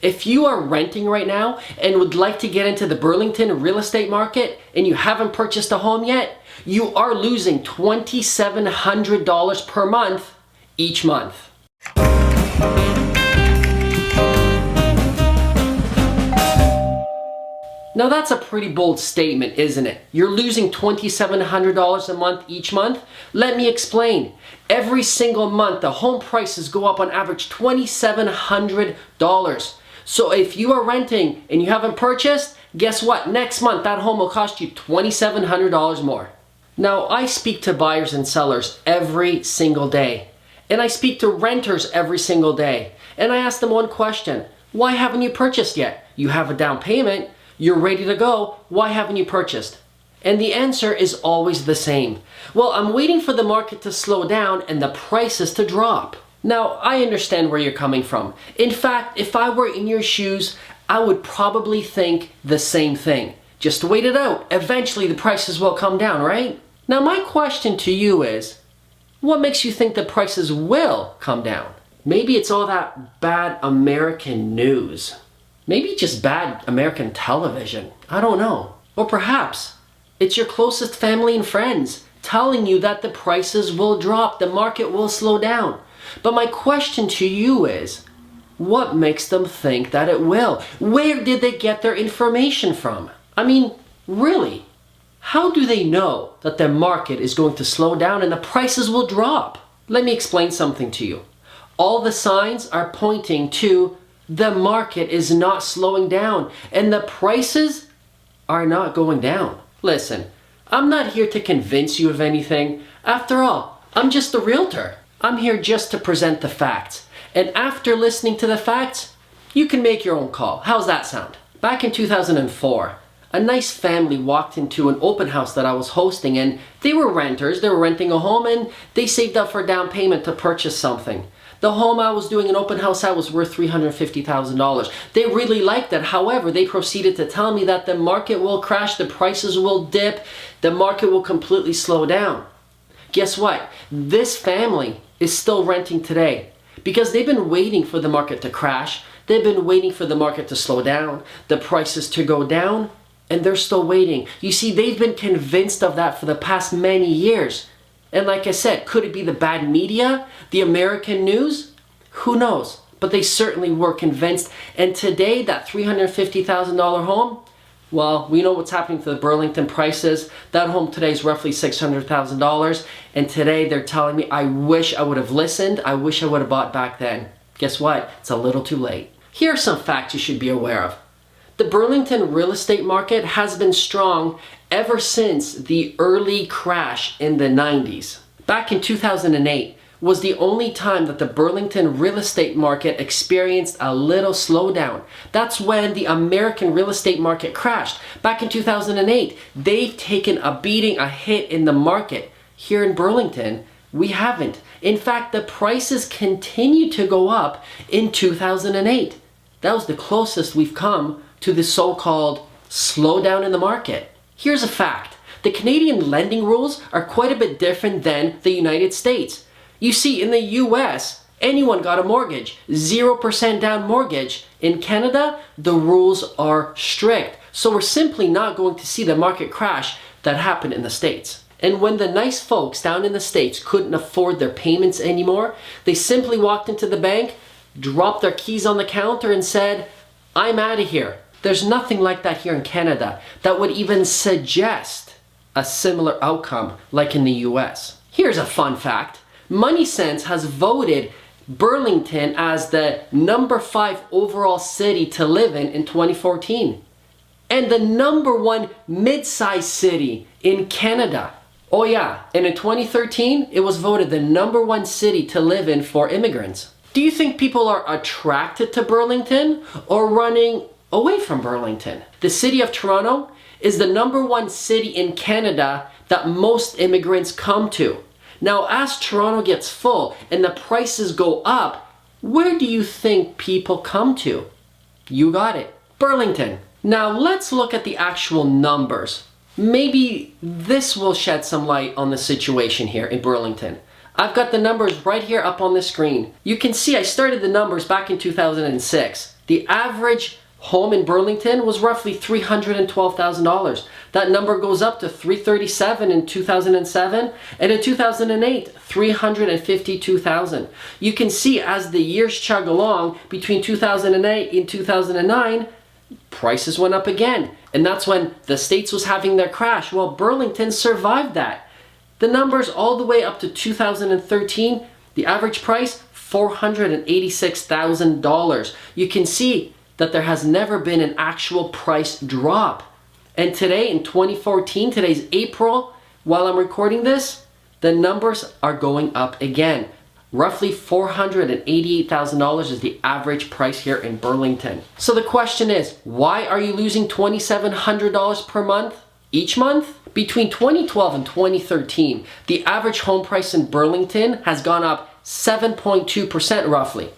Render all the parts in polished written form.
If you are renting right now and would like to get into the Burlington real estate market and you haven't purchased a home yet, you are losing $2,700 per month each month. Now that's a pretty bold statement, isn't it? You're losing $2,700 a month each month? Let me explain. Every single month, the home prices go up on average $2,700. So if you are renting and you haven't purchased, guess what? Next month, that home will cost you $2,700 more. Now, I speak to buyers and sellers every single day. And I speak to renters every single day. And I ask them one question. Why haven't you purchased yet? You have a down payment. You're ready to go. Why haven't you purchased? And the answer is always the same. Well, I'm waiting for the market to slow down and the prices to drop. Now, I understand where you're coming from. In fact, if I were in your shoes, I would probably think the same thing. Just wait it out. Eventually the prices will come down, right? Now, my question to you is, what makes you think the prices will come down? Maybe it's all that bad American news. Maybe just bad American television. I don't know. Or perhaps it's your closest family and friends telling you that the prices will drop, the market will slow down. But my question to you is, what makes them think that it will? Where did they get their information from? I mean, really, how do they know that the market is going to slow down and the prices will drop? Let me explain something to you. All the signs are pointing to the market is not slowing down and the prices are not going down. Listen, I'm not here to convince you of anything. After all, I'm just a realtor. I'm here just to present the facts. And after listening to the facts, you can make your own call. How's that sound? Back in 2004, a nice family walked into an open house that I was hosting, and they were renters. They were renting a home and they saved up for a down payment to purchase something. The home I was doing an open house at was worth $350,000. They really liked it. However, they proceeded to tell me that the market will crash, the prices will dip, the market will completely slow down. Guess what? This family is still renting today because they've been waiting for the market to crash. They've been waiting for the market to slow down, the prices to go down, and they're still waiting. You see, they've been convinced of that for the past many years. And like I said, could it be the bad media, the American news? Who knows? But they certainly were convinced. And today, that $350,000 home, well, we know what's happening to the Burlington prices. That home today is roughly $600,000. And today they're telling me, I wish I would have listened. I wish I would have bought back then. Guess what? It's a little too late. Here are some facts you should be aware of. The Burlington real estate market has been strong ever since the early crash in the 90s. Back in 2008 was the only time that the Burlington real estate market experienced a little slowdown. That's when the American real estate market crashed. Back in 2008, they've taken a beating, a hit in the market. Here in Burlington, we haven't. In fact, the prices continue to go up in 2008. That was the closest we've come to the so-called slowdown in the market. Here's a fact. The Canadian lending rules are quite a bit different than the United States. You see, in the US, anyone got a mortgage, 0% down mortgage. In Canada, the rules are strict. So we're simply not going to see the market crash that happened in the States. And when the nice folks down in the States couldn't afford their payments anymore, they simply walked into the bank, dropped their keys on the counter and said, I'm out of here. There's nothing like that here in Canada that would even suggest a similar outcome like in the US. Here's a fun fact. Money Sense has voted Burlington as the number 5 overall city to live in 2014. And the number 1 mid-sized city in Canada. Oh yeah, and in 2013, it was voted the number 1 city to live in for immigrants. Do you think people are attracted to Burlington or running away from Burlington? The city of Toronto is the number 1 city in Canada that most immigrants come to. Now, as Toronto gets full and the prices go up, where do you think people come to? You got it, Burlington. Now, let's look at the actual numbers. Maybe this will shed some light on the situation here in Burlington. I've got the numbers right here up on the screen. You can see I started the numbers back in 2006. The average home in Burlington was roughly $312,000. That number goes up to $337,000 in 2007, and in 2008, $352,000. You can see as the years chug along, between 2008 and 2009, prices went up again. And that's when the States was having their crash. Well, Burlington survived that. The numbers all the way up to 2013, the average price, $486,000. You can see that there has never been an actual price drop. And today in 2014, today's April, while I'm recording this, the numbers are going up again. Roughly $488,000 is the average price here in Burlington. So the question is, why are you losing $2,700 per month each month? Between 2012 and 2013, the average home price in Burlington has gone up 7.2% roughly.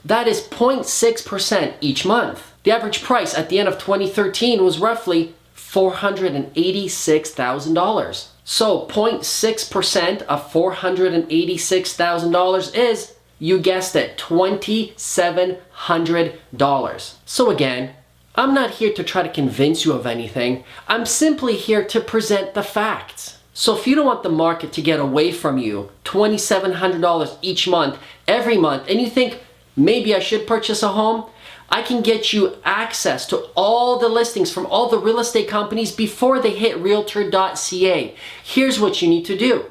That is 0.6% each month. The average price at the end of 2013 was roughly $486,000. So 0.6% of $486,000 is, you guessed it, $2,700. So again, I'm not here to try to convince you of anything. I'm simply here to present the facts. So if you don't want the market to get away from you, $2,700 each month, every month, and you think, maybe I should purchase a home, I can get you access to all the listings from all the real estate companies before they hit realtor.ca. Here's what you need to do.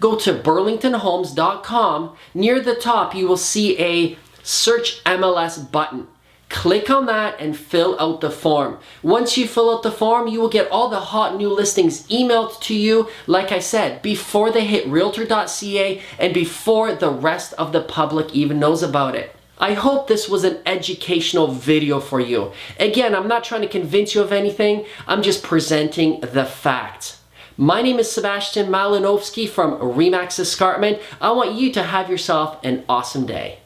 Go to burlingtonhomes.com. Near the top, you will see a search MLS button. Click on that and fill out the form. Once you fill out the form, you will get all the hot new listings emailed to you, like I said, before they hit realtor.ca and before the rest of the public even knows about it. I hope this was an educational video for you. Again, I'm not trying to convince you of anything. I'm just presenting the facts. My name is Sebastian Malinowski from Remax Escarpment. I want you to have yourself an awesome day.